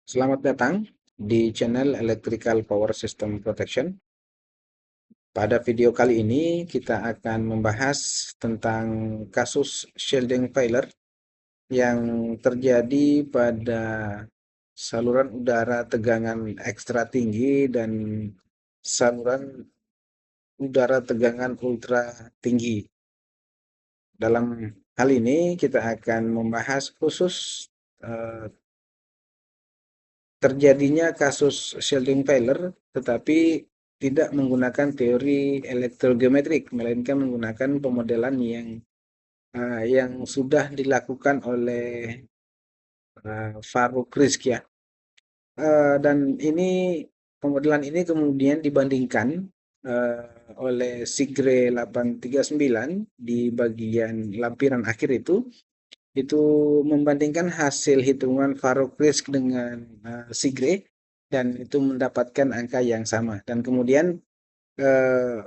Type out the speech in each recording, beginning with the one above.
Selamat datang di channel Electrical Power System Protection. Pada video kali ini kita akan membahas tentang kasus shielding failure yang terjadi pada saluran udara tegangan ekstra tinggi dan saluran udara tegangan ultra tinggi. Dalam hal ini kita akan membahas khusus eh, terjadinya kasus shielding failure tetapi tidak menggunakan teori elektrogeometrik melainkan menggunakan pemodelan yang sudah dilakukan oleh Farouk Rizky ya. Dan ini pemodelan ini kemudian dibandingkan oleh Sigre 839 di bagian lampiran akhir itu membandingkan hasil hitungan Farouk Rizk dengan Sigre dan itu mendapatkan angka yang sama. Dan kemudian eh,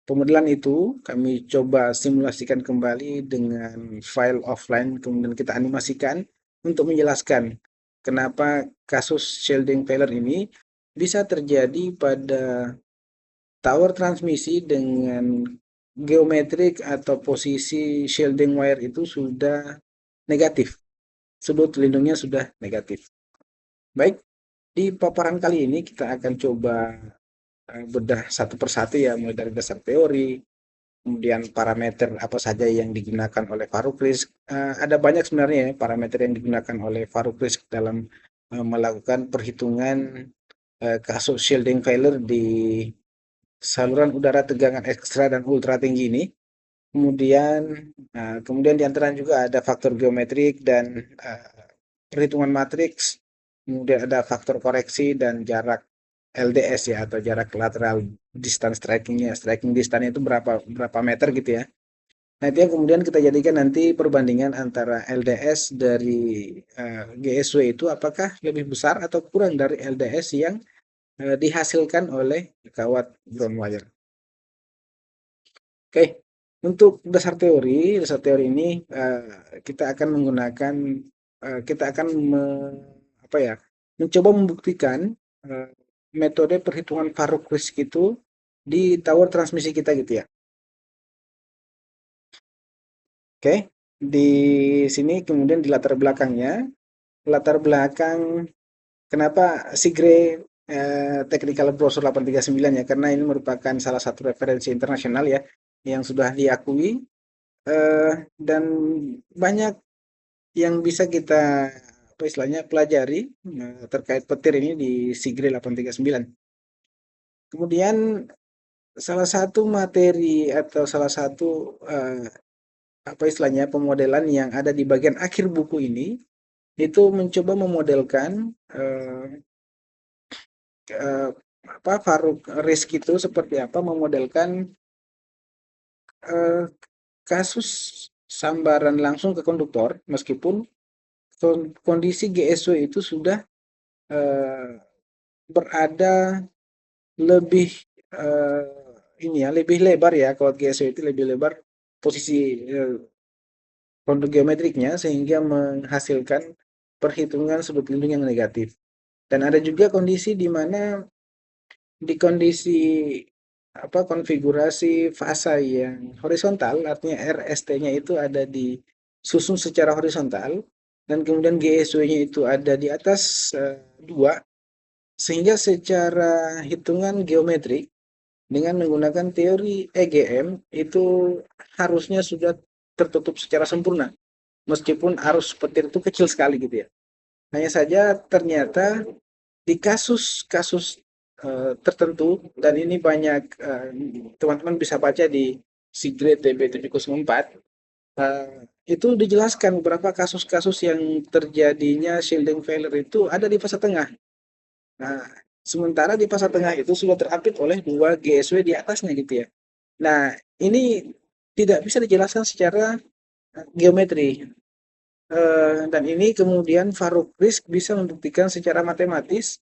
pemodelan itu kami coba simulasikan kembali dengan file offline, kemudian kita animasikan untuk menjelaskan kenapa kasus shielding failure ini bisa terjadi pada tower transmisi dengan geometrik atau posisi shielding wire itu sudah negatif. Sudut lindungnya sudah negatif. Baik, di paparan kali ini kita akan coba bedah satu persatu ya, mulai dari dasar teori, kemudian parameter apa saja yang digunakan oleh Varucris. Ada banyak sebenarnya ya parameter yang digunakan oleh Varucris dalam melakukan perhitungan kasus shielding failure di saluran udara tegangan ekstra dan ultra tinggi ini. Kemudian di antara juga ada faktor geometrik dan perhitungan matriks, kemudian ada faktor koreksi dan jarak LDS ya atau jarak lateral distance strikingnya. Striking distance itu berapa meter gitu ya. Nah, itu yang kemudian kita jadikan nanti perbandingan antara LDS dari GSW itu apakah lebih besar atau kurang dari LDS yang dihasilkan oleh kawat ground wire. Oke, untuk dasar teori ini kita akan menggunakan, kita akan apa ya, mencoba membuktikan eh, metode perhitungan Farouk-Rizk itu di tower transmisi kita gitu ya. Oke, di sini kemudian di latar belakangnya, latar belakang kenapa Sigre Technical Brochure 839 ya, karena ini merupakan salah satu referensi internasional ya, yang sudah diakui dan banyak yang bisa kita apa istilahnya pelajari terkait petir ini di Sigre 839. Kemudian salah satu materi atau salah satu apa istilahnya pemodelan yang ada di bagian akhir buku ini itu mencoba memodelkan eh, eh, apa Farouk Rizky itu seperti apa memodelkan eh, kasus sambaran langsung ke konduktor meskipun kondisi GSW itu sudah eh, berada lebih eh, ini ya lebih lebar ya kalau GSW itu lebih lebar posisi kontur geometriknya sehingga menghasilkan perhitungan sudut lindung yang negatif. Dan ada juga kondisi di mana di kondisi apa konfigurasi fasa yang horizontal, artinya RST-nya itu ada di susun secara horizontal dan kemudian GSW-nya itu ada di atas 2 sehingga secara hitungan geometrik dengan menggunakan teori EGM itu harusnya sudah tertutup secara sempurna meskipun arus petir itu kecil sekali gitu ya. Hanya saja ternyata di kasus-kasus tertentu dan ini banyak teman-teman bisa baca di Sigre TB704 itu dijelaskan beberapa kasus-kasus yang terjadinya shielding failure itu ada di fase tengah. Nah, sementara di fase tengah itu sudah terapit oleh dua GSW di atasnya gitu ya. Nah, ini tidak bisa dijelaskan secara geometri. Dan ini kemudian Farouk Rizk bisa membuktikan secara matematis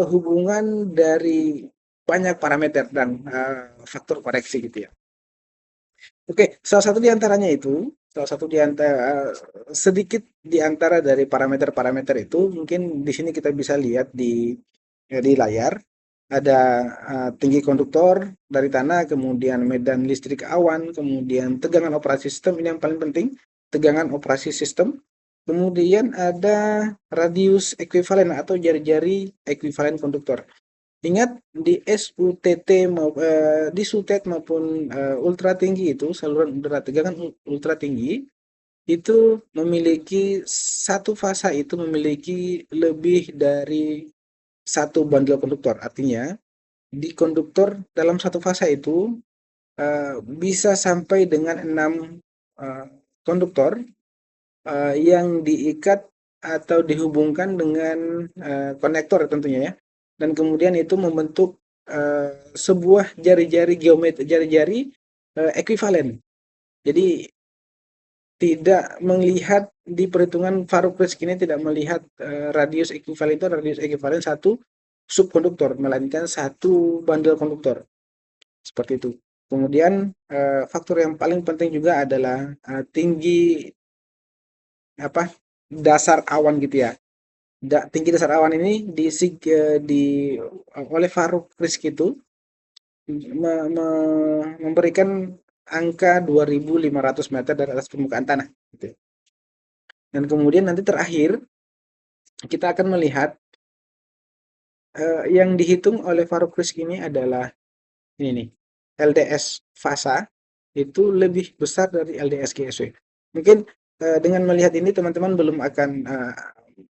hubungan dari banyak parameter dan faktor koreksi gitu ya. Oke, salah satu di antaranya itu Salah satu di antara sedikit di antara dari parameter-parameter itu mungkin di sini kita bisa lihat di layar ada tinggi konduktor dari tanah, kemudian medan listrik awan, kemudian tegangan operasi sistem ini yang paling penting, tegangan operasi sistem. Kemudian ada radius ekuivalen atau jari-jari ekuivalen konduktor. Ingat di SUTT di SUTET maupun ultra tinggi itu saluran udara tegangan ultra tinggi itu memiliki satu fasa itu memiliki lebih dari satu bandel konduktor. Artinya di konduktor dalam satu fasa itu bisa sampai dengan 6 eh, konduktor yang diikat atau dihubungkan dengan konektor tentunya ya. Dan kemudian itu membentuk sebuah jari-jari geometri, jari-jari ekuivalen. Jadi tidak melihat di perhitungan Farouk-Rizki ini tidak melihat radius ekuivalen itu radius ekuivalen satu subkonduktor, melainkan satu bandel konduktor. Seperti itu. Kemudian faktor yang paling penting juga adalah tinggi apa dasar awan gitu ya. Tinggi dasar awan ini oleh Farouk-Rizki itu memberikan angka 2.500 meter dari atas permukaan tanah. Gitu. Dan kemudian nanti terakhir kita akan melihat yang dihitung oleh Farouk-Rizki ini adalah ini nih, LDS fasa itu lebih besar dari LDS GSW. Mungkin dengan melihat ini teman-teman belum akan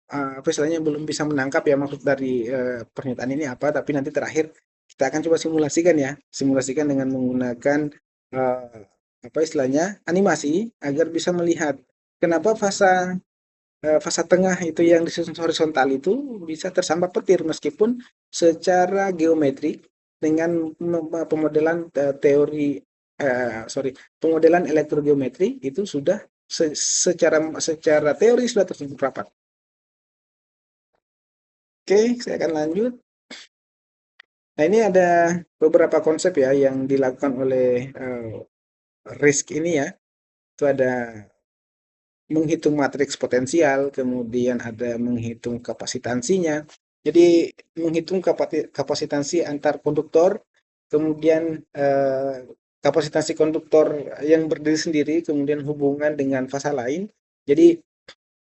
apa istilahnya belum bisa menangkap ya maksud dari pernyataan ini apa, tapi nanti terakhir kita akan coba simulasikan ya, simulasikan dengan menggunakan uh, apa istilahnya animasi agar bisa melihat kenapa fasa tengah itu yang disusun horizontal itu bisa tersambar petir meskipun secara geometrik dengan pemodelan pemodelan elektrogeometri itu sudah secara teori sudah tertutup rapat. Oke, saya akan lanjut. Nah, ini ada beberapa konsep ya yang dilakukan oleh RISC ini ya. Itu ada menghitung matriks potensial, kemudian ada menghitung kapasitansinya. Jadi menghitung kapasitansi antar konduktor, kemudian kapasitansi konduktor yang berdiri sendiri, kemudian hubungan dengan fasa lain. Jadi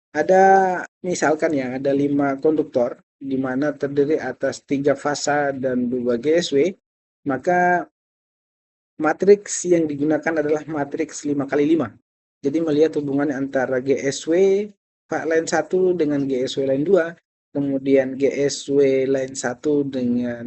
ada misalkan ya ada 5 konduktor di mana terdiri atas 3 fasa dan 2 GSW, maka matriks yang digunakan adalah matriks 5 kali 5. Jadi melihat hubungan antara GSW line 1 dengan GSW line 2, kemudian GSW line 1 dengan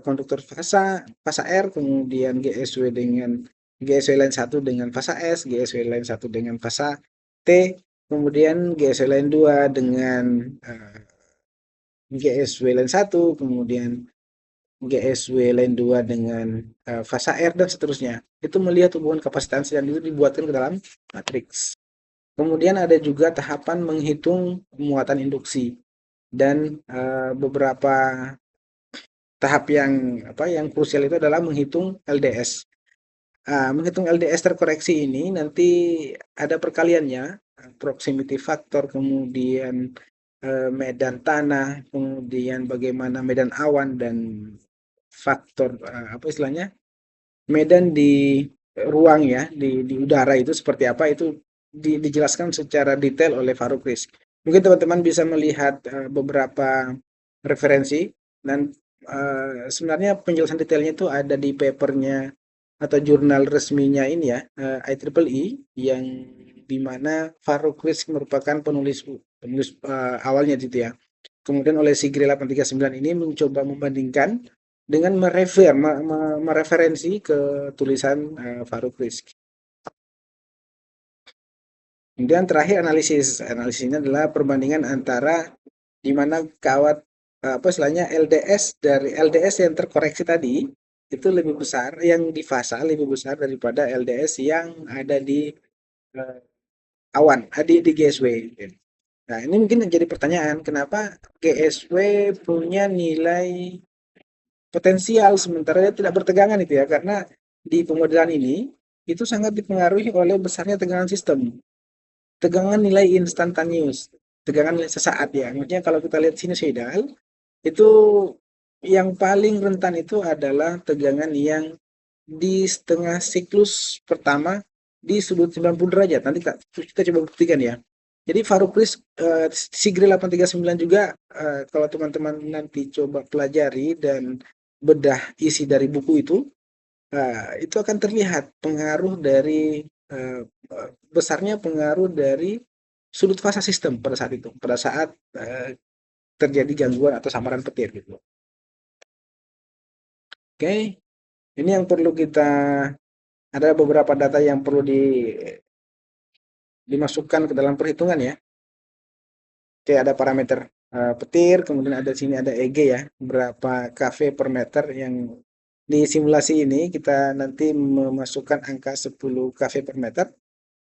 konduktor fasa R, kemudian GSW line 1 dengan fasa S, GSW line 1 dengan fasa T, kemudian GSW line 2 dengan GSW line 1, kemudian GSW line 2 dengan fasa R dan seterusnya. Itu melihat hubungan kapasitansi dan itu dibuatkan ke dalam matriks. Kemudian ada juga tahapan menghitung muatan induksi dan beberapa tahap yang krusial itu adalah menghitung LDS. Menghitung LDS terkoreksi ini nanti ada perkaliannya, proximity factor, kemudian medan tanah, kemudian bagaimana medan awan dan faktor apa istilahnya medan di ruang ya di udara itu seperti apa itu dijelaskan secara detail oleh Farouk Rizk. Mungkin teman-teman bisa melihat beberapa referensi dan sebenarnya penjelasan detailnya itu ada di papernya atau jurnal resminya ini ya IEEE yang dimana Farouk Rizk merupakan penulis penulis awalnya gitu ya. Kemudian oleh Sigri 839 ini mencoba membandingkan dengan mereferensi ke tulisan Farouk Rizki. Kemudian terakhir analisis. Analisis ini adalah perbandingan antara di mana kawat apa istilahnya LDS yang terkoreksi tadi itu lebih besar, yang di fasa lebih besar daripada LDS yang ada di uh, awan, di GSW. Nah, ini mungkin jadi pertanyaan, kenapa GSW punya nilai potensial sementara dia tidak bertegangan itu ya, karena di pemodelan ini itu sangat dipengaruhi oleh besarnya tegangan sistem. Tegangan nilai instantaneous, tegangan nilai sesaat ya. Maksudnya kalau kita lihat sinusoidal, itu yang paling rentan itu adalah tegangan yang di setengah siklus pertama di sudut 90 derajat. Nanti kita coba buktikan ya. Jadi Varoukris Sigri 839 juga kalau teman-teman nanti coba pelajari dan bedah isi dari buku itu akan terlihat pengaruh dari besarnya pengaruh dari sudut fasa sistem pada saat itu, pada saat terjadi gangguan atau samaran petir gitu. Oke, ini yang perlu kita ada beberapa data yang perlu dimasukkan ke dalam perhitungan ya. Oke, ada parameter petir, kemudian ada sini ada EG ya, berapa kV per meter yang di simulasi ini kita nanti memasukkan angka 10 kV per meter.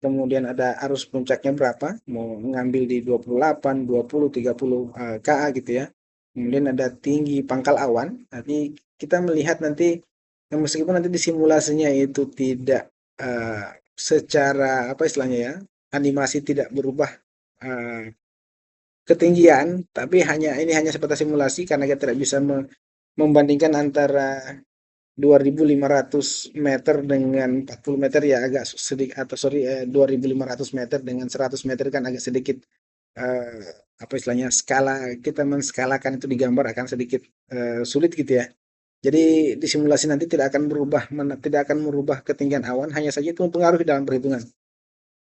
Kemudian ada arus puncaknya berapa, mau mengambil di 28, 20, 30 KA gitu ya. Kemudian ada tinggi pangkal awan. Nanti kita melihat nanti meskipun nanti di simulasinya itu tidak secara apa istilahnya ya, animasi tidak berubah ketinggian, tapi ini hanya sebatas simulasi karena kita tidak bisa membandingkan antara 2.500 meter dengan 40 meter ya agak sedikit, atau sorry 2.500 meter dengan 100 meter kan agak sedikit eh, apa istilahnya, skala kita menskalakan itu digambar akan sedikit sulit gitu ya. Jadi di simulasi nanti tidak akan merubah ketinggian awan, hanya saja itu mempengaruhi dalam perhitungan.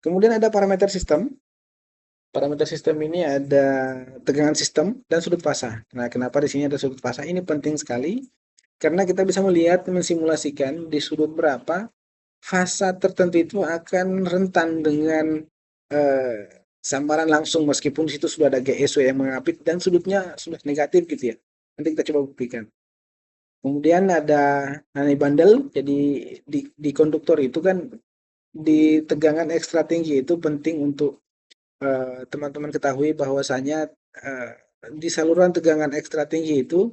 Kemudian ada parameter sistem. Parameter sistem ini ada tegangan sistem dan sudut fasa. Nah, kenapa di sini ada sudut fasa? Ini penting sekali karena kita bisa melihat mensimulasikan di sudut berapa fasa tertentu itu akan rentan dengan eh, sambaran langsung meskipun di situ sudah ada GSW yang mengapit dan sudutnya sudah negatif gitu ya. Nanti kita coba buktikan. Kemudian ada nanai bandel. Jadi di konduktor itu kan di tegangan ekstra tinggi itu penting untuk teman-teman ketahui bahwasanya eh, di saluran tegangan ekstra tinggi itu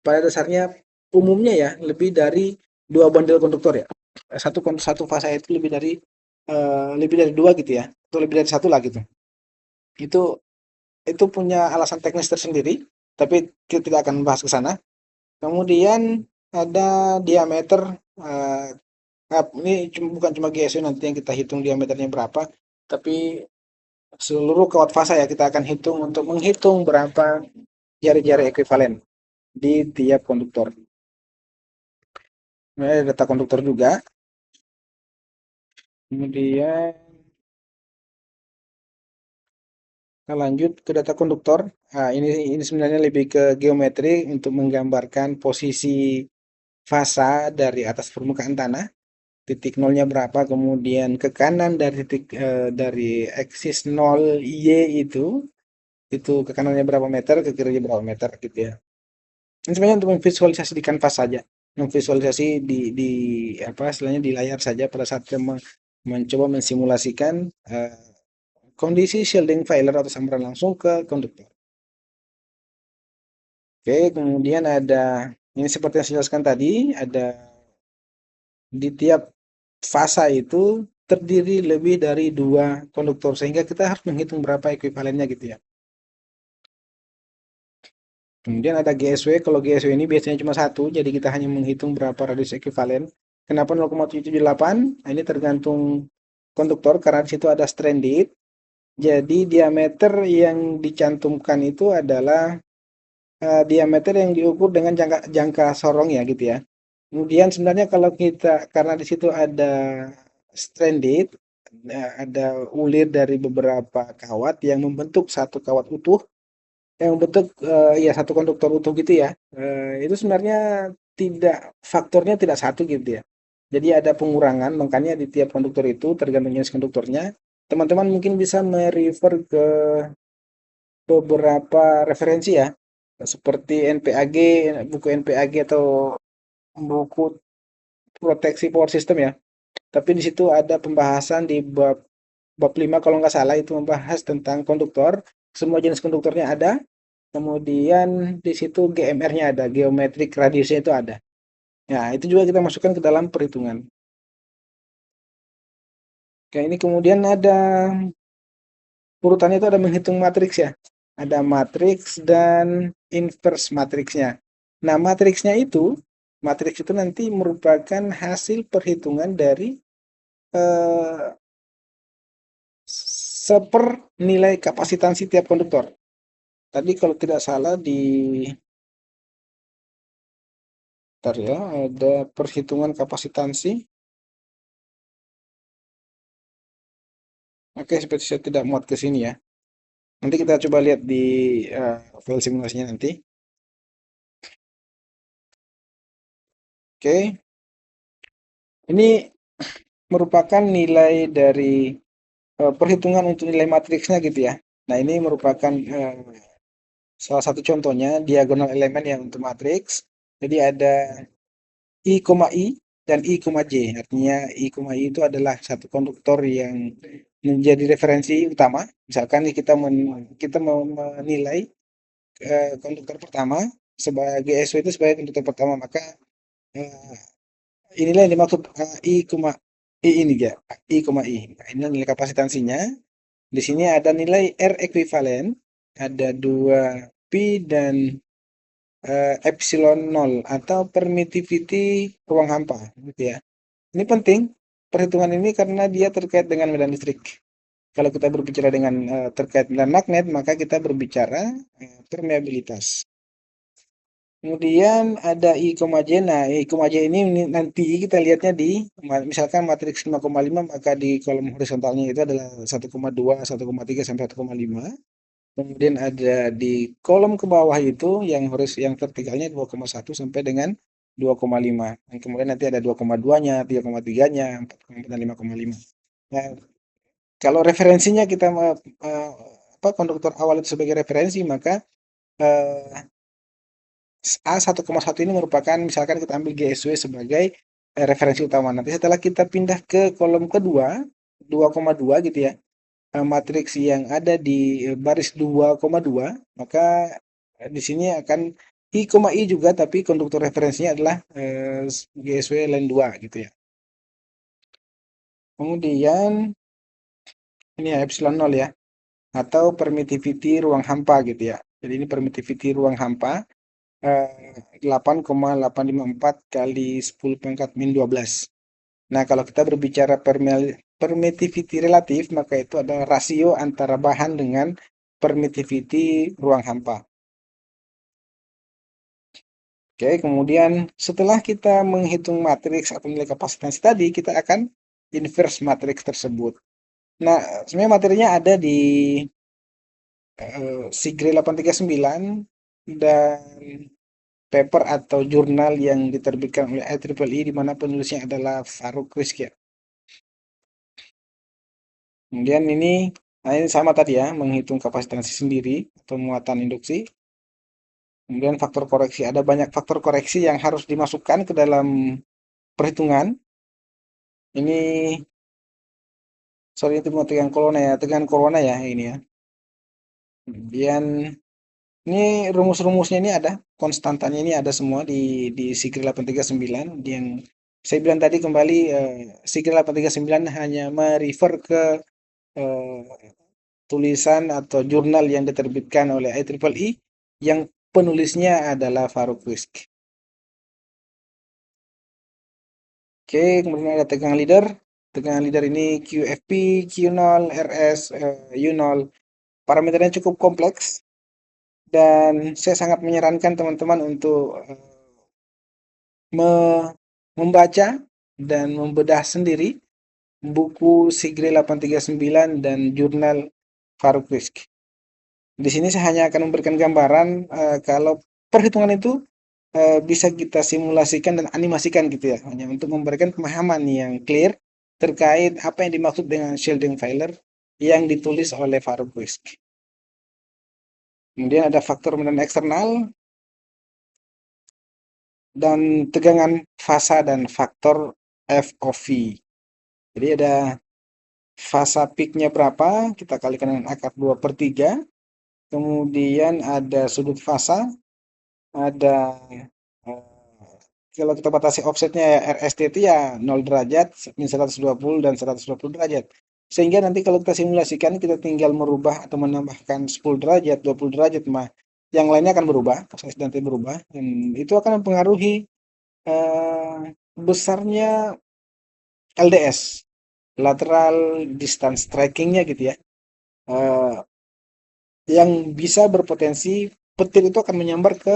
pada dasarnya umumnya ya lebih dari dua bandel konduktor ya. Satu fasa itu lebih dari dua gitu ya, atau lebih dari satu lah gitu. Itu itu punya alasan teknis tersendiri, tapi kita tidak akan bahas ke sana. Kemudian ada diameter ini bukan cuma GSW nanti yang kita hitung diameternya berapa, tapi seluruh kawat fasa ya kita akan hitung untuk menghitung berapa jari-jari ekuivalen di tiap konduktor. Ini ada data konduktor juga. Kemudian kita lanjut ke data konduktor. Nah, ini sebenarnya lebih ke geometri untuk menggambarkan posisi fasa dari atas permukaan tanah. Titik nolnya berapa, kemudian ke kanan dari dari eksis 0 Y itu ke kanannya berapa meter, ke kirinya berapa meter gitu ya. Ini sebenarnya untuk memvisualisasi di kanvas saja, memvisualisasi di apa istilahnya di layar saja pada saat kita mencoba mensimulasikan kondisi shielding failure atau sambaran langsung ke konduktor. Oke, kemudian ada ini seperti yang saya jelaskan tadi, ada di tiap fasa itu terdiri lebih dari dua konduktor sehingga kita harus menghitung berapa ekuivalennya gitu ya. Kemudian ada GSW, kalau GSW ini biasanya cuma satu, jadi kita hanya menghitung berapa radius ekuivalen. Kenapa 0,778? Nah, ini tergantung konduktor karena di situ ada stranded. Jadi diameter yang dicantumkan itu adalah diameter yang diukur dengan jangka sorong ya gitu ya. Kemudian sebenarnya kalau kita karena di situ ada stranded, ada ulir dari beberapa kawat yang membentuk satu kawat utuh, yang membentuk ya satu konduktor utuh gitu ya. Itu sebenarnya faktornya tidak satu gitu ya. Jadi ada pengurangan, makanya di tiap konduktor itu tergantung jenis konduktornya. Teman-teman mungkin bisa merefer ke beberapa referensi ya, seperti NPAG, buku NPAG atau buku proteksi power system ya. Tapi di situ ada pembahasan di bab 5 kalau nggak salah itu membahas tentang konduktor. Semua jenis konduktornya ada. Kemudian di situ GMR-nya ada, geometrik radiusnya itu ada. Ya, itu juga kita masukkan ke dalam perhitungan. Oke, ini kemudian ada urutannya itu ada menghitung matriks ya. Ada matriks dan inverse matriksnya. Nah, matriks itu nanti merupakan hasil perhitungan dari eh, seper nilai kapasitansi tiap konduktor. Tadi kalau tidak salah di bentar ya, ada perhitungan kapasitansi. Oke, seperti saya tidak muat ke sini ya. Nanti kita coba lihat di file simulasinya nanti. Oke, ini merupakan nilai dari perhitungan untuk nilai matriksnya gitu ya. Nah, ini merupakan salah satu contohnya diagonal elemen yang untuk matriks. Jadi ada I, dan I, J. Artinya I, itu adalah satu konduktor yang menjadi referensi utama. Misalkan kita mau menilai konduktor pertama sebagai SW itu sebagai konduktor pertama, maka eh, inilah yang dimaksud I ini ya, I. Nah, ini nilai kapasitansinya. Di sini ada nilai R ekuivalen, ada 2 pi dan epsilon 0 atau permittivity ruang hampa gitu ya. Ini penting perhitungan ini karena dia terkait dengan medan listrik. Kalau kita berbicara dengan terkait medan magnet, maka kita berbicara permeabilitas. Kemudian ada I, J. Nah, I, J ini nanti kita lihatnya di misalkan matriks 5,5, maka di kolom horizontalnya itu adalah 1,2, 1,3 sampai 1,5. Kemudian ada di kolom ke bawah itu yang vertikalnya 2,1 sampai dengan 2,5. Dan kemudian nanti ada 2,2-nya, 3,3-nya, 4,4 dan 5,5. Nah, kalau referensinya kita konduktor awal itu sebagai referensi, maka eh, A1,1 ini merupakan misalkan kita ambil GSW sebagai referensi utama. Nanti setelah kita pindah ke kolom kedua, 2,2 gitu ya, matriks yang ada di baris 2,2, maka di sini akan I, juga, tapi konduktor referensinya adalah GSW line 2 gitu ya. Kemudian ini ya epsilon 0 ya, atau permittivity ruang hampa gitu ya. Jadi ini permittivity ruang hampa 8,854 kali 10 pangkat min 12. Nah, kalau kita berbicara permittivity relatif, maka itu adalah rasio antara bahan dengan permittivity ruang hampa. Oke, kemudian setelah kita menghitung matriks atau nilai kapasitansi tadi, kita akan inverse matriks tersebut. Nah, sebenarnya materinya ada di SIGRE 839 dan paper atau jurnal yang diterbitkan oleh IEEE di mana penulisnya adalah Farouk Rizky ya. Kemudian ini sama tadi ya, menghitung kapasitansi sendiri atau muatan induksi. Kemudian faktor koreksi, ada banyak faktor koreksi yang harus dimasukkan ke dalam perhitungan. Ini sorry itu mau tegangan corona ya ini ya. Kemudian ini rumus-rumusnya ini ada, konstantannya ini ada semua di SIGRE 839 yang saya bilang tadi kembali SIGRE 839 hanya merefer ke eh, tulisan atau jurnal yang diterbitkan oleh IEEE yang penulisnya adalah Farouk Rizky. Oke, kemudian ada tegangan leader. Tegangan leader ini QFP, Q0, RS, U0. Parameternya cukup kompleks dan saya sangat menyarankan teman-teman untuk membaca dan membedah sendiri buku SIGRE 839 dan jurnal Farouk Rizky. Di sini saya hanya akan memberikan gambaran kalau perhitungan itu bisa kita simulasikan dan animasikan gitu ya, hanya untuk memberikan pemahaman yang clear terkait apa yang dimaksud dengan shielding failure yang ditulis oleh Farouk Rizky. Kemudian ada faktor medan eksternal dan tegangan fasa dan faktor FOV. Jadi ada fasa peaknya berapa, kita kalikan dengan akar 2/3. Kemudian ada sudut fasa, ada kalau kita batasi offsetnya RST itu ya 0 derajat, min 120 dan 120 derajat. Sehingga nanti kalau kita simulasikan, kita tinggal merubah atau menambahkan 10 derajat, 20 derajat, yang lainnya akan berubah, proses nanti berubah, dan itu akan mempengaruhi besarnya LDS, lateral distance trackingnya gitu ya, eh, yang bisa berpotensi petir itu akan menyambar ke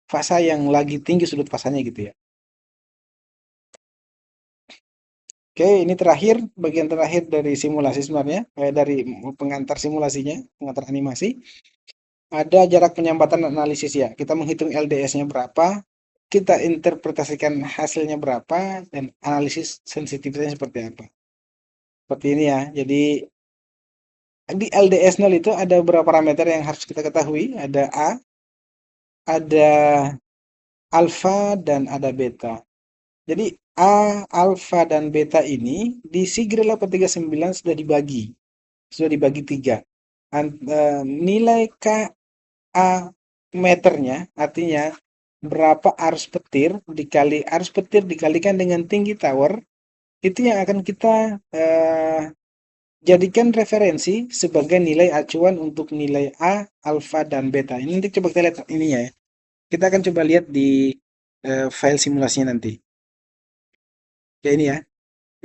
fasa yang lagi tinggi sudut fasanya gitu ya. Oke, ini terakhir, bagian terakhir dari simulasi sebenarnya, dari pengantar simulasinya, pengantar animasi. Ada jarak penyambatan analisis ya. Kita menghitung LDS-nya berapa, kita interpretasikan hasilnya berapa, dan analisis sensitivitasnya seperti apa. Seperti ini ya. Jadi di LDS 0 itu ada beberapa parameter yang harus kita ketahui. Ada A, ada alfa, dan ada beta. Jadi A, alfa, dan beta ini di Sigrel 839 sudah dibagi 3. Nilai KA meternya, artinya berapa arus petir dikalikan dengan tinggi tower, itu yang akan kita jadikan referensi sebagai nilai acuan untuk nilai A, alfa, dan beta. Ini nanti coba kita lihat ini ya. Kita akan coba lihat di file simulasinya nanti. Ya ini ya.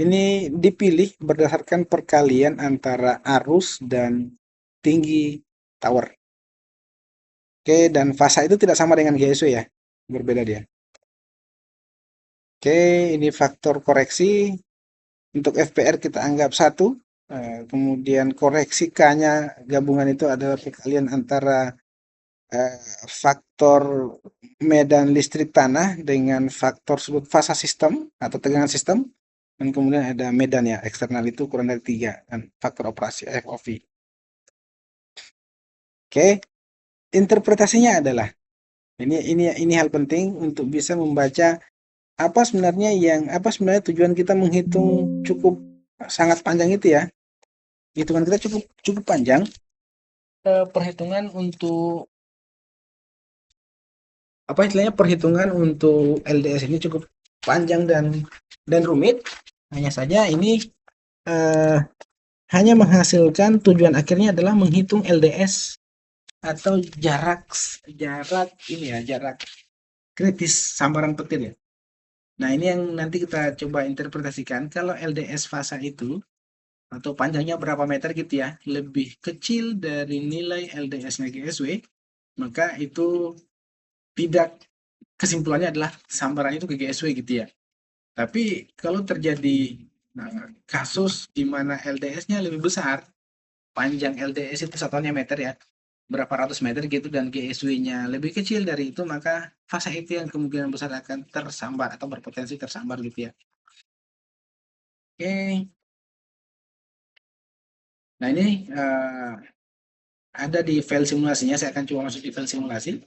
Ini dipilih berdasarkan perkalian antara arus dan tinggi tower. Oke, dan fasa itu tidak sama dengan GSW ya. Berbeda dia. Oke, ini faktor koreksi. Untuk FPR kita anggap 1. Kemudian koreksi K-nya gabungan itu adalah perkalian antara eh, faktor medan listrik tanah dengan faktor sudut fasa sistem atau tegangan sistem. Dan kemudian ada medan ya, eksternal itu kurang dari 3. Dan faktor operasi FOV. Oke, interpretasinya adalah ini hal penting untuk bisa membaca apa sebenarnya tujuan kita menghitung cukup sangat panjang itu ya. Hitungan kita cukup cukup panjang. Perhitungan untuk apa istilahnya, perhitungan untuk LDS ini cukup panjang dan rumit. Hanya saja ini eh, hanya menghasilkan tujuan akhirnya adalah menghitung LDS atau jarak ini ya, jarak kritis sambaran petir ya. Nah, ini yang nanti kita coba interpretasikan. Kalau LDS fasa itu atau panjangnya berapa meter gitu ya, lebih kecil dari nilai LDS-nya GSW, maka itu tidak, kesimpulannya adalah sambaran itu ke GSW gitu ya. Tapi kalau terjadi kasus di mana LDS-nya lebih besar, panjang LDS itu satuannya meter ya, berapa ratus meter gitu, dan GSW-nya lebih kecil dari itu, maka fase itu yang kemungkinan besar akan tersambar atau berpotensi tersambar gitu ya. Oke, nah ini ada di file simulasinya. Saya akan coba masuk di file simulasi.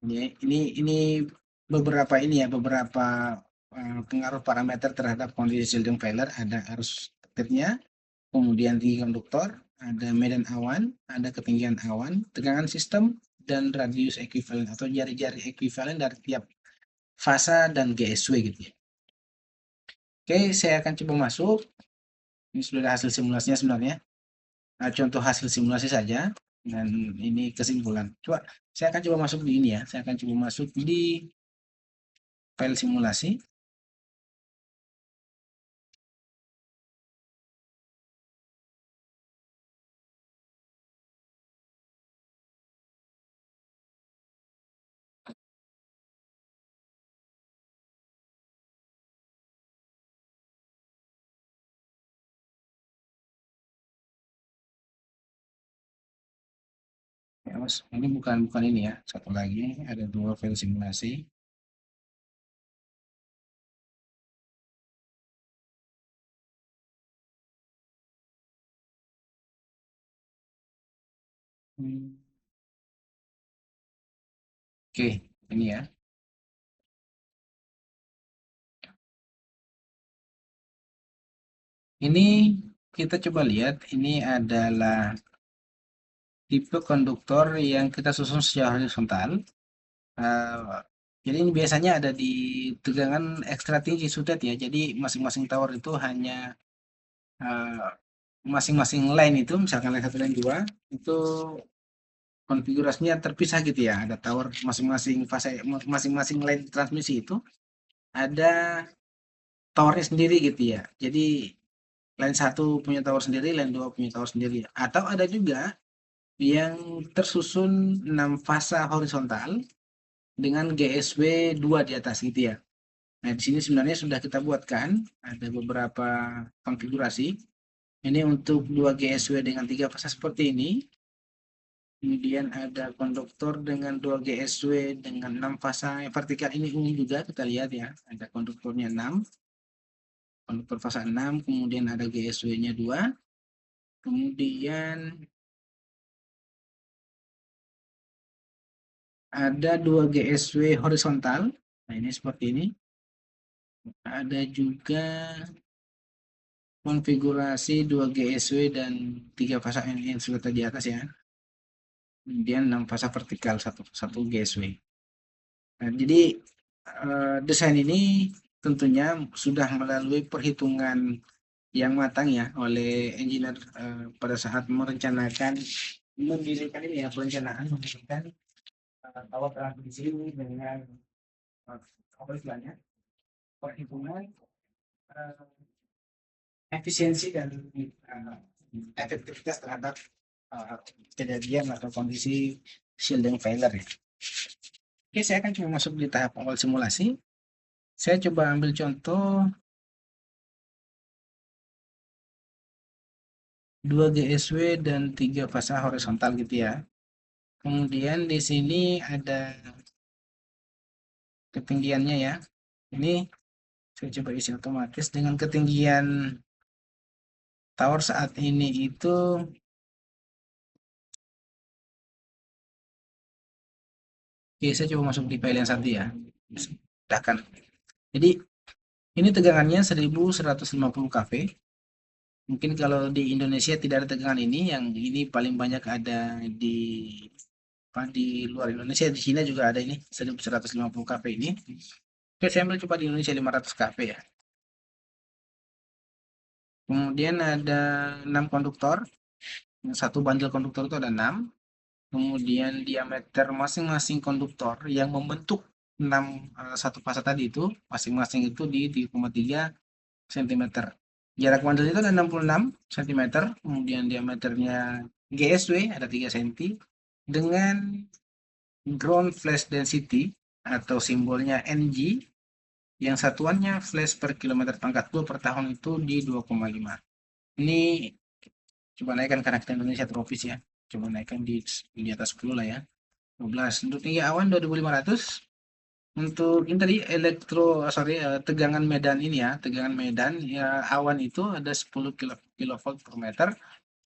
Ini beberapa pengaruh parameter terhadap kondisi shielding failure. Ada arus petirnya, kemudian tinggi konduktor, ada medan awan, ada ketinggian awan, tegangan sistem, dan radius ekuivalen atau jari-jari ekuivalen dari tiap fasa dan GSW gitu ya. Oke, saya akan coba masuk. Ini sudah ada hasil simulasinya sebenarnya. Nah, contoh hasil simulasi saja, dan ini kesimpulan. Coba saya akan coba masuk di ini ya. Saya akan coba masuk di file simulasi. Ya, Mas, ini bukan bukan ini ya. Satu lagi, ada 2 file simulasi. Hmm, Oke, ini ya. Ini kita coba lihat, ini adalah tipe konduktor yang kita susun secara horizontal. Eh, jadi ini biasanya ada di tegangan ekstra tinggi sudah ya. Jadi masing-masing tower itu hanya eh, masing-masing line itu, misalkan line 1 line 2 itu konfigurasinya terpisah gitu ya. Ada tower masing-masing fase, masing-masing line transmisi itu ada towernya sendiri gitu ya. Jadi line 1 punya tower sendiri, line 2 punya tower sendiri. Atau ada juga yang tersusun 6 fasa horizontal dengan GSW 2 di atas gitu ya. Nah, di sini sebenarnya sudah kita buatkan ada beberapa konfigurasi. Ini untuk 2 GSW dengan 3 fasa seperti ini. Kemudian ada konduktor dengan 2 GSW dengan 6 fasa vertikal, ini umum juga kita lihat ya. Ada konduktornya 6, konduktor fasa 6, kemudian ada GSW-nya 2. Kemudian ada 2 GSW horizontal. Nah, ini seperti ini. Ada juga konfigurasi 2 GSW dan 3 fasa yang sudah tadi atas ya. Kemudian 6 fasa vertikal, satu GSW. Nah, jadi desain ini tentunya sudah melalui perhitungan yang matang ya oleh engineer pada saat merencanakan mendirikan ini ya, perencanaan mendirikan tower transmisi dengan apa istilahnya, perhitungan uh, efisiensi dan efektivitas terhadap kejadian atau kondisi shielding failure ya. Oke, saya akan coba masuk di tahap awal simulasi. Saya coba ambil contoh 2 GSW dan 3 fasa horizontal gitu ya. Kemudian di sini ada ketinggiannya ya. Ini saya coba isi otomatis dengan ketinggian tower saat ini itu. Oke, saya coba masuk di file yang satu ya. Sedangkan jadi ini tegangannya 1150 kV. Mungkin kalau di Indonesia tidak ada tegangan ini, yang ini paling banyak ada di di luar Indonesia. Di China juga ada ini 1150 kV ini. Oke, saya ambil coba di Indonesia 500 kV ya. Kemudian ada 6 konduktor. Satu bandel konduktor itu ada 6. Kemudian diameter masing-masing konduktor yang membentuk 6 satu fasa tadi itu masing-masing itu di 3,3 cm. Jarak bandel itu ada 66 cm, kemudian diameternya GSW ada 3 cm dengan ground flash density atau simbolnya NG yang satuannya flash per kilometer pangkat 2 per tahun itu di 2,5. Ini coba naikkan karena kita Indonesia tropis ya. Coba naikkan di atas 10 lah ya. 12. Untuk tinggi awan 2500. Untuk ini tadi tegangan medan ini ya, tegangan medan ya, awan itu ada 10 kilovolt per meter.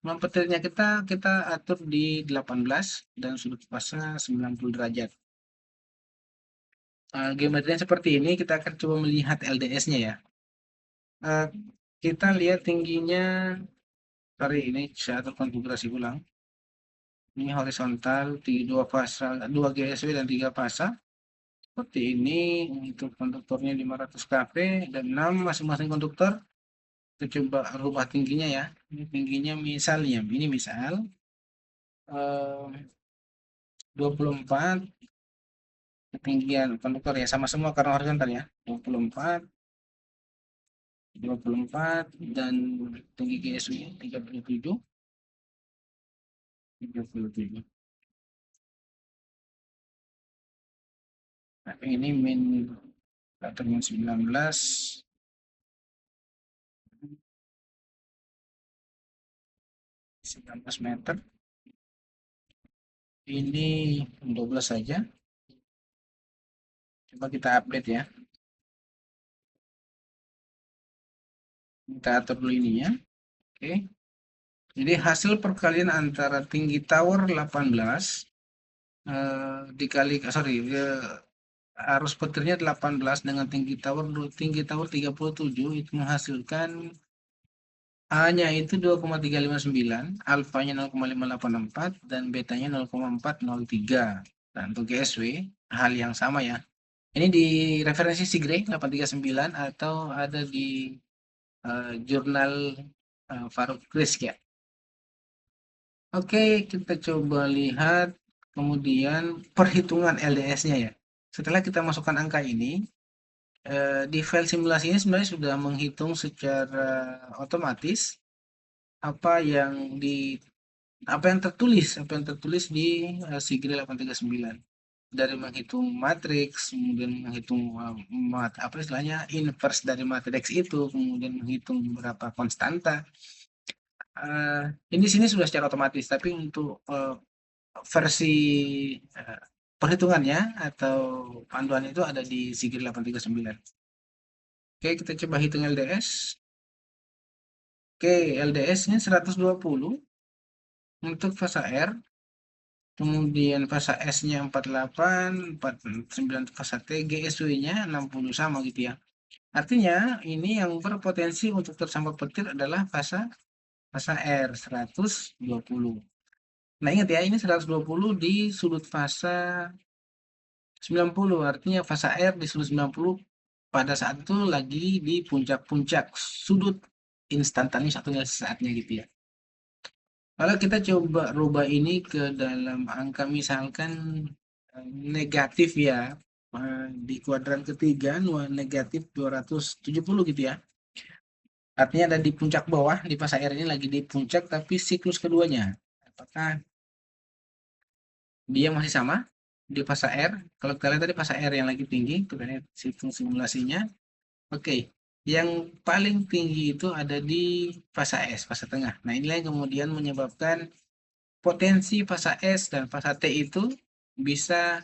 Memang petirnya kita atur di 18 dan sudut pasang 90 derajat. Geometrinya seperti ini, kita akan coba melihat LDS-nya ya. Eh, kita lihat tingginya, sorry ini saya atur konfigurasi ulang. Ini horizontal, 2 GSW dan 3 fasa. Seperti ini untuk konduktornya 500 kV dan 6 masing-masing konduktor. Kita coba rubah tingginya ya. Ini tingginya misalnya, ini misal 24, ketinggian konduktor ya sama semua karena horizontal ya. 24 dan tinggi GSU-nya 37. Nah, ini min atau min 19 meter. Ini 12 saja. Coba kita update ya. Kita atur dulu ininya. Oke. Jadi hasil perkalian antara tinggi tower 18 dikali arus petirnya 18 dengan tinggi tower 37 itu menghasilkan A-nya itu 2,359, alfanya 0,584 dan betanya 0,403. Nah, untuk GSW hal yang sama ya. Ini di referensi SIGRE 839 atau ada di jurnal Farouk Rizky ya. Oke, kita coba lihat kemudian perhitungan LDS-nya ya. Setelah kita masukkan angka ini, di file simulasi ini sebenarnya sudah menghitung secara otomatis apa yang di apa yang tertulis di Sigri 839 dari menghitung matriks, kemudian menghitung apa istilahnya inverse dari matriks itu, kemudian menghitung beberapa konstanta. Ini sini sudah secara otomatis, tapi untuk versi eh, perhitungannya atau panduan itu ada di Sigri 839. Oke, kita coba hitung LDS. Oke, LDS-nya 120 untuk fasa R, kemudian fasa S-nya 48, 49 untuk fasa T, GSW-nya 60 sama gitu ya. Artinya ini yang berpotensi untuk tersambar petir adalah fasa fasa R 120. Nah, ingat ya, ini 120 di sudut fasa 90, artinya fasa R di sudut 90 pada saat itu lagi di puncak-puncak sudut instantaneous atau saatnya gitu ya. Kalau kita coba rubah ini ke dalam angka misalkan negatif ya, di kuadran ketiga negatif 270 gitu ya. Artinya ada di puncak bawah, di fase R ini lagi di puncak tapi siklus keduanya. Apakah dia masih sama di fase R? Kalau kita lihat tadi fase R yang lagi tinggi, kita lihat siklus simulasinya. Oke, yang paling tinggi itu ada di fase S, fase tengah. Nah, inilah yang kemudian menyebabkan potensi fase S dan fase T itu bisa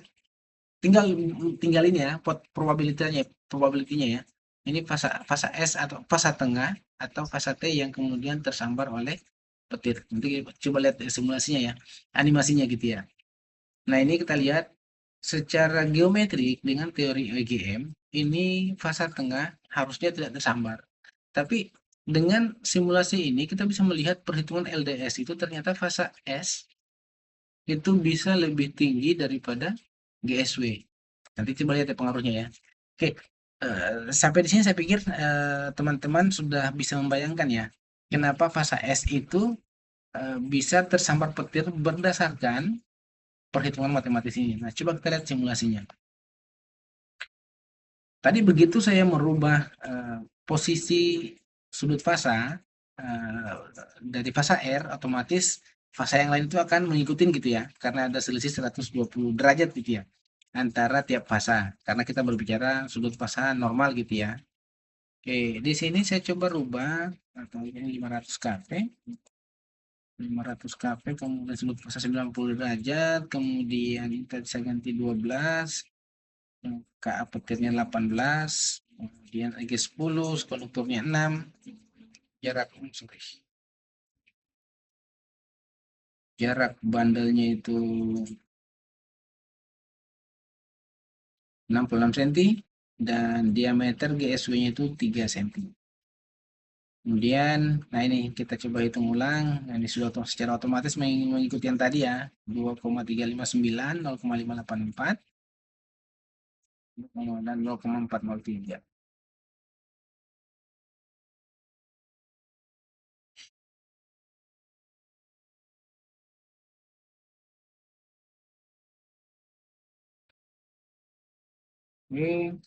tinggal tinggal ini ya, probability-nya ya. Ini fase fase S atau fase tengah atau fase T yang kemudian tersambar oleh petir. Nanti coba lihat simulasinya ya, animasinya gitu ya. Nah, ini kita lihat secara geometrik dengan teori EGM, ini fase tengah harusnya tidak tersambar. Tapi dengan simulasi ini kita bisa melihat perhitungan LDS itu ternyata fase S itu bisa lebih tinggi daripada GSW. Nanti coba lihat ya pengaruhnya ya. Oke, sampai di sini saya pikir teman-teman sudah bisa membayangkan ya, kenapa fase S itu bisa tersambar petir berdasarkan perhitungan matematis ini. Nah, coba kita lihat simulasinya. Tadi begitu saya merubah posisi sudut fasa eh, dari fasa R, otomatis fasa yang lain itu akan mengikuti gitu ya, karena ada selisih 120 derajat gitu ya antara tiap fasa. Karena kita berbicara sudut fasa normal gitu ya. Oke, di sini saya coba rubah atau ini 500 kp, 500 kp, kemudian sudut fasa 90 derajat, kemudian kita bisa ganti 12, KA petirnya 18, kemudian IG 10, konduktornya 6, jarak jarak bandelnya itu 66 cm dan diameter GSW-nya itu 3 cm. Kemudian, nah ini kita coba hitung ulang. Nah, ini sudah secara otomatis mengikuti yang tadi ya, 2,359, 0,584, dan 0,403. Oke,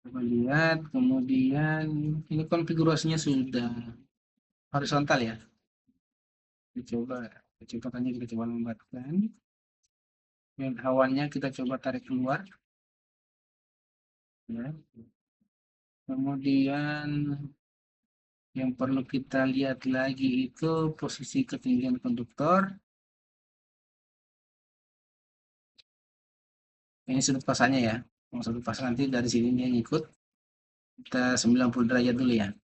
coba lihat. Kemudian ini konfigurasinya sudah horizontal ya. Kita coba membuatkan. Dan awannya kita coba tarik keluar. Ya. Kemudian yang perlu kita lihat lagi itu posisi ketinggian konduktor. Ini sudut pasangnya ya. Sudut pasang nanti dari sini dia ngikut. Kita 90 derajat dulu ya.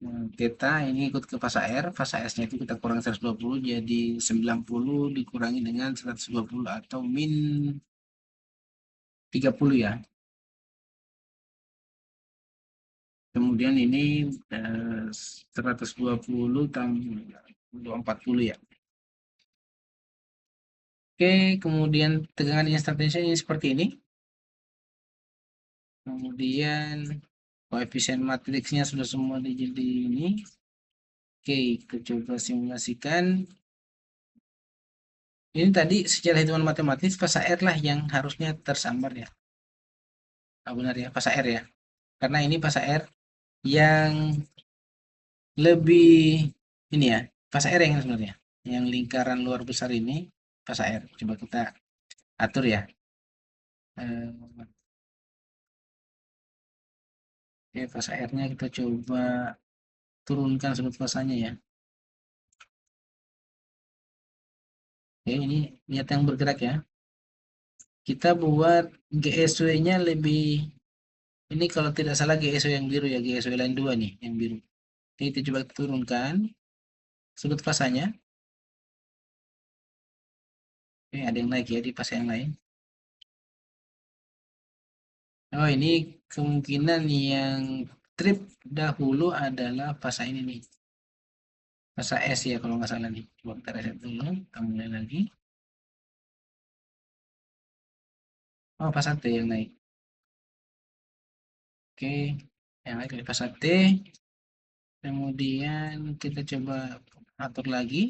Nah, theta ini ikut ke fasa R. Fasa S-nya itu kita kurang 120. Jadi 90 dikurangi dengan 120 atau min 30 ya. Kemudian ini 120 tambah 240 ya. Oke, kemudian tegangan instantaneous ini seperti ini. Kemudian koefisien matriksnya sudah semua jadi ini. Oke, kita coba simulasikan. Ini tadi secara hitungan matematis fasa R lah yang harusnya tersambar ya. Benar ya, fasa R ya. Karena ini fasa R yang lebih ini ya, fasa R yang sebenarnya. Yang lingkaran luar besar ini fasa R. Coba kita atur ya. Eh, Oke, fasa R-nya kita coba turunkan sudut fasanya ya. Oke, ini lihat yang bergerak ya. Kita buat GSW-nya lebih, ini kalau tidak salah GSW yang biru ya, GSW line 2 nih, yang biru. Oke, kita coba turunkan sudut fasanya. Oke, ada yang naik ya di fase yang lain. Oh, ini kemungkinan yang trip dahulu adalah fase ini nih. Fase S ya kalau nggak salah nih. Coba kita reset dulu, kita mulai lagi. Oh, fase T yang naik. Oke, yang naik di fase T. Kemudian kita coba atur lagi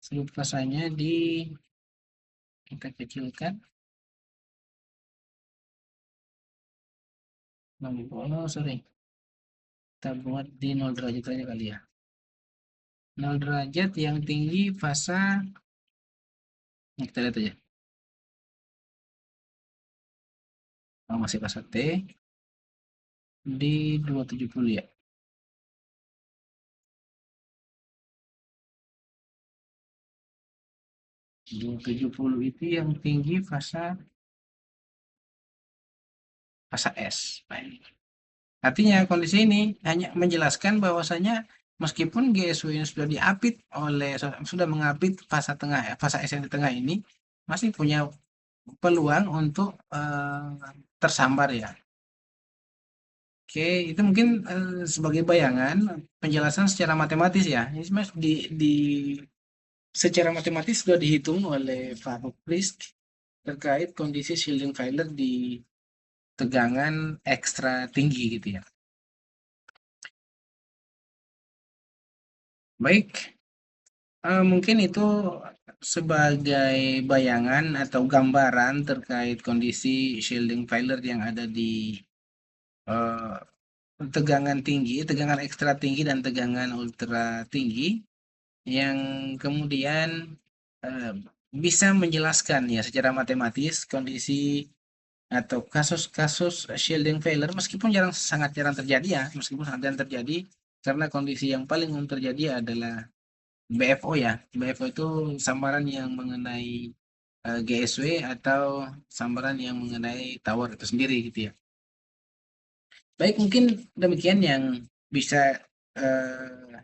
sudut fasanya kita kecilkan. Oh, sorry. Kita buat di 0 derajat aja kali ya. 0 derajat yang tinggi fasa. Nah, kita lihat aja. Oh, masih fasa T di 270 ya. 270 itu yang tinggi fasa S. Baik. Artinya kondisi ini hanya menjelaskan bahwasanya meskipun GSW ini sudah diapit sudah mengapit fasa tengah fasa S yang di tengah ini masih punya peluang untuk tersambar ya. Oke, itu mungkin sebagai bayangan penjelasan secara matematis ya. Ini sebenarnya secara matematis sudah dihitung oleh Pak Frisk terkait kondisi shielding failure di tegangan ekstra tinggi gitu ya. Baik, mungkin itu sebagai bayangan atau gambaran terkait kondisi shielding failure yang ada di eh, tegangan tinggi, tegangan ekstra tinggi dan tegangan ultra tinggi yang kemudian eh, bisa menjelaskan ya secara matematis kondisi atau kasus-kasus shielding failure meskipun sangat jarang terjadi ya, meskipun sangat jarang terjadi karena kondisi yang paling umum terjadi adalah BFO ya. BFO itu sambaran yang mengenai GSW atau sambaran yang mengenai tower itu sendiri gitu ya. Baik, mungkin demikian yang bisa eh,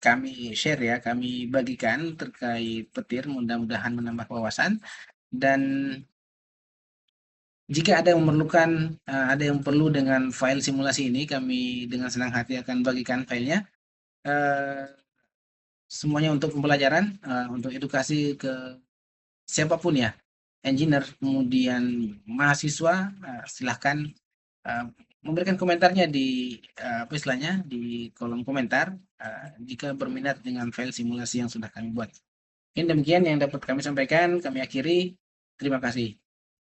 kami share ya, kami bagikan terkait petir, mudah-mudahan menambah wawasan. Dan jika ada yang memerlukan, ada yang perlu dengan file simulasi ini, kami dengan senang hati akan bagikan filenya. Eh, Semuanya untuk pembelajaran, untuk edukasi ke siapapun ya, engineer, kemudian mahasiswa, silahkan eh, memberikan komentarnya di apa istilahnya di kolom komentar jika berminat dengan file simulasi yang sudah kami buat. Mungkin demikian yang dapat kami sampaikan, kami akhiri. Terima kasih.